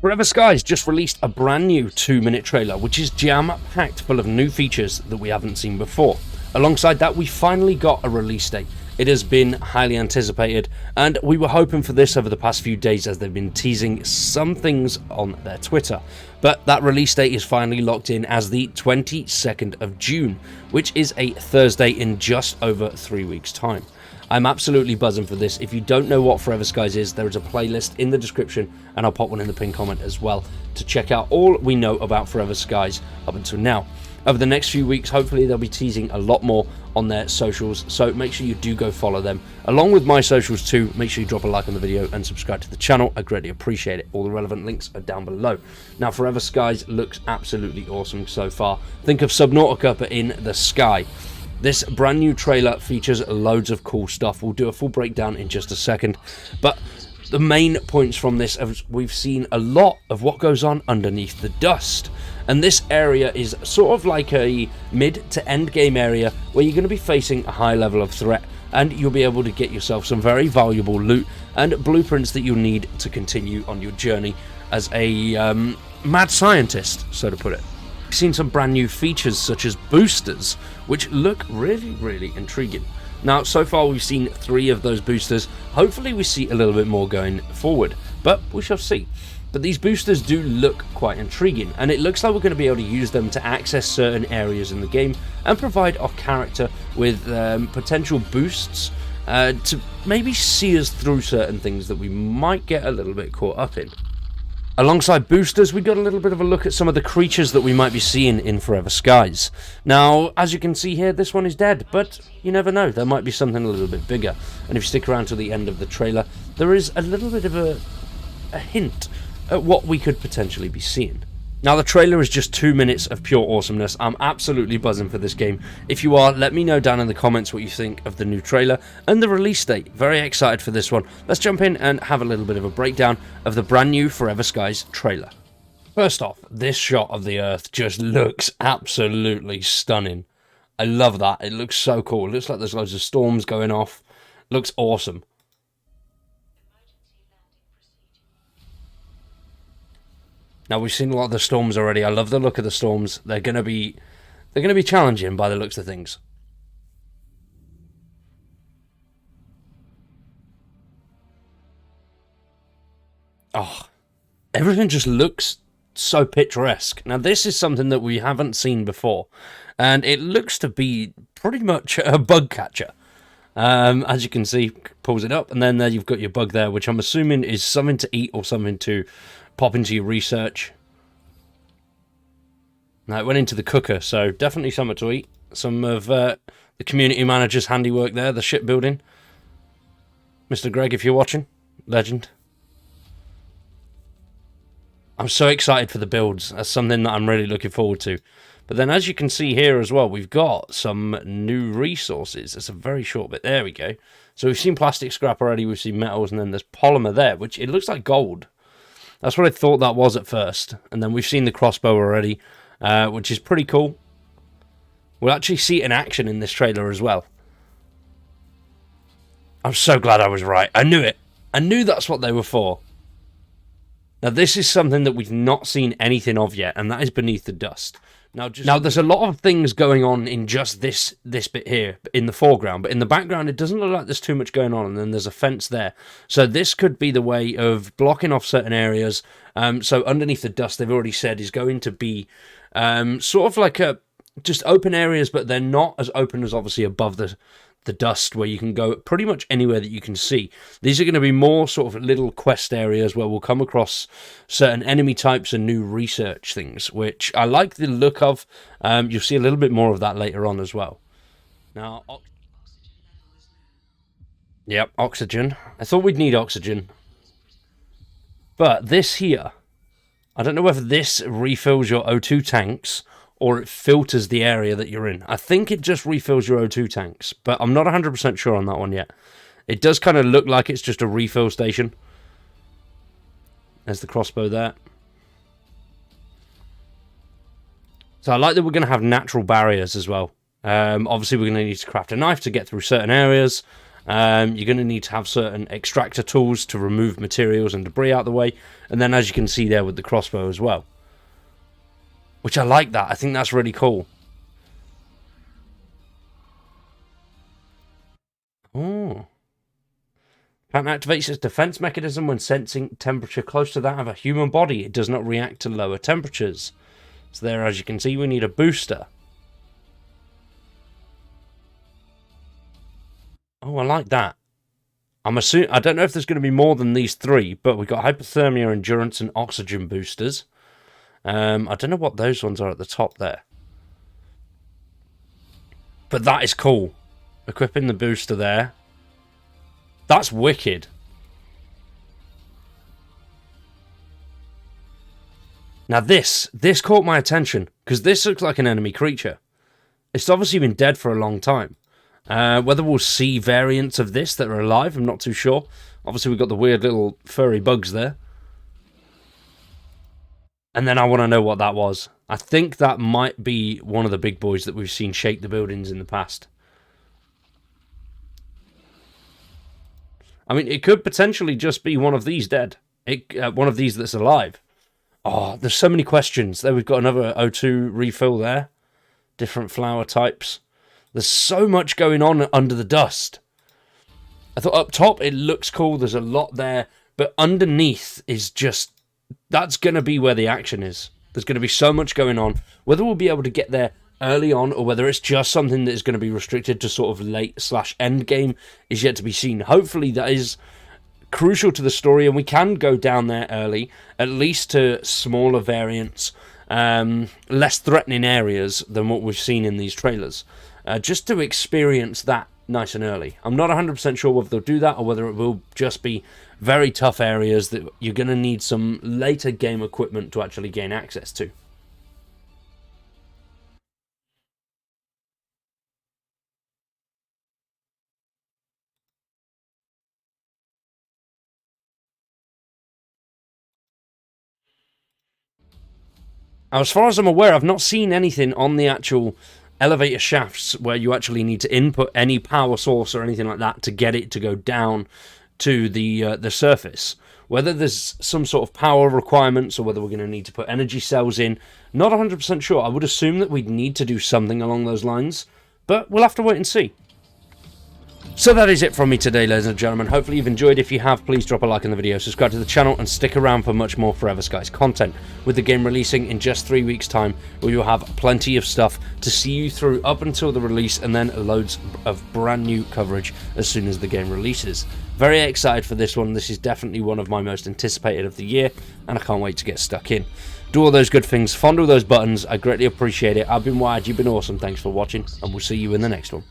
Forever Skies just released a brand new 2-minute trailer, which is jam-packed full of new features that we haven't seen before. Alongside that, we finally got a release date. It has been highly anticipated, and we were hoping for this over the past few days as they've been teasing some things on their Twitter. But that release date is finally locked in as the 22nd of June, which is a Thursday in just over 3 weeks' time. I'm absolutely buzzing for this. If you don't know what Forever Skies is, there is a playlist in the description, and I'll pop one in the pinned comment as well to check out all we know about Forever Skies up until now. Over the next few weeks, hopefully they'll be teasing a lot more on their socials, so make sure you do go follow them. Along with my socials too, make sure you drop a like on the video and subscribe to the channel. I greatly appreciate it. All the relevant links are down below. Now, Forever Skies looks absolutely awesome so far. Think of Subnautica, but in the sky. This brand new trailer features loads of cool stuff. We'll do a full breakdown in just a second, but the main points from this is we've seen a lot of what goes on underneath the dust, and this area is sort of like a mid to end game area where you're going to be facing a high level of threat, and you'll be able to get yourself some very valuable loot and blueprints that you'll need to continue on your journey as a mad scientist, so to put it. We've seen some brand new features such as boosters, which look really intriguing. Now, so far we've seen 3 of those boosters. Hopefully we see a little bit more going forward, but we shall see. But these boosters do look quite intriguing, and it looks like we're going to be able to use them to access certain areas in the game and provide our character with potential boosts to maybe see us through certain things that we might get a little bit caught up in. Alongside boosters, we got a little bit of a look at some of the creatures that we might be seeing in Forever Skies. Now, as you can see here, this one is dead, but you never know, there might be something a little bit bigger. And if you stick around to the end of the trailer, there is a little bit of a hint at what we could potentially be seeing. Now, the trailer is just 2 minutes of pure awesomeness. I'm absolutely buzzing for this game. If you are, let me know down in the comments what you think of the new trailer and the release date. Very excited for this one. Let's jump in and have a little bit of a breakdown of the brand new Forever Skies trailer. First off, this shot of the Earth just looks absolutely stunning. I love that. It looks so cool. It looks like there's loads of storms going off. Looks awesome. Now, we've seen a lot of the storms already. I love the look of the storms. They're gonna be challenging by the looks of things. Oh, everything just looks so picturesque. Now, this is something that we haven't seen before, and it looks to be pretty much a bug catcher. As you can see, pulls it up, and then there you've got your bug there, which I'm assuming is something to eat or something to pop into your research. Now, it went into the cooker, so definitely something to eat. Some of the community manager's handiwork there, the shipbuilding. Mr. Greg, if you're watching, legend. I'm so excited for the builds. That's something that I'm really looking forward to. But then, as you can see here as well, we've got some new resources. It's a very short bit. There we go. So we've seen plastic scrap already. We've seen metals, and then there's polymer there, which it looks like gold. That's what I thought that was at first. And then we've seen the crossbow already, which is pretty cool. We'll actually see it in action in this trailer as well. I'm so glad I was right. I knew it. I knew that's what they were for. Now, this is something that we've not seen anything of yet, and that is beneath the dust. Now, there's a lot of things going on in just this bit here in the foreground, but in the background, it doesn't look like there's too much going on, and then there's a fence there. So this could be the way of blocking off certain areas. So underneath the dust, they've already said, is going to be sort of like just open areas, but they're not as open as obviously above the dust, where you can go pretty much anywhere that you can see. These are going to be more sort of little quest areas where we'll come across certain enemy types and new research things, which I like the look of. You'll see a little bit more of that later on as well. Now, yep, oxygen. I thought we'd need oxygen. But this here, I don't know whether this refills your O2 tanks or it filters the area that you're in. I think it just refills your O2 tanks, but I'm not 100% sure on that one yet. It does kind of look like it's just a refill station. There's the crossbow there. So I like that we're going to have natural barriers as well. Obviously, we're going to need to craft a knife to get through certain areas. You're going to need to have certain extractor tools to remove materials and debris out of the way. And then as you can see there with the crossbow as well. Which I like that. I think that's really cool. Oh. Pattern activates its defense mechanism when sensing temperature close to that of a human body. It does not react to lower temperatures. So there, as you can see, we need a booster. Oh, I like that. I don't know if there's going to be more than these three, but we've got hypothermia, endurance, and oxygen boosters. I don't know what those ones are at the top there. But that is cool. Equipping the booster there. That's wicked. Now this caught my attention, because this looks like an enemy creature. It's obviously been dead for a long time. Whether we'll see variants of this that are alive, I'm not too sure. Obviously we've got the weird little furry bugs there. And then I want to know what that was. I think that might be one of the big boys that we've seen shake the buildings in the past. I mean, it could potentially just be one of these dead. One of these that's alive. Oh, there's so many questions. There we've got another O2 refill there. Different flower types. There's so much going on under the dust. I thought up top it looks cool. There's a lot there. But underneath is just... That's going to be where the action is. There's going to be so much going on. Whether we'll be able to get there early on or whether it's just something that is going to be restricted to sort of late/end game is yet to be seen. Hopefully that is crucial to the story and we can go down there early, at least to smaller variants, less threatening areas than what we've seen in these trailers. Just to experience that nice and early. I'm not 100% sure whether they'll do that or whether it will just be very tough areas that you're going to need some later game equipment to actually gain access to. Now, as far as I'm aware, I've not seen anything on the actual elevator shafts where you actually need to input any power source or anything like that to get it to go down to the surface. Whether there's some sort of power requirements or whether we're going to need to put energy cells in, not 100% sure. I would assume that we'd need to do something along those lines, but we'll have to wait and see. So that is it from me today, ladies and gentlemen. Hopefully you've enjoyed. If you have, please drop a like on the video, subscribe to the channel, and stick around for much more Forever Skies content. With the game releasing in just 3 weeks' time, we will have plenty of stuff to see you through up until the release, and then loads of brand new coverage as soon as the game releases. Very excited for this one. This is definitely one of my most anticipated of the year, and I can't wait to get stuck in. Do all those good things, fondle those buttons. I greatly appreciate it. I've been Wired, you've been awesome. Thanks for watching, and we'll see you in the next one.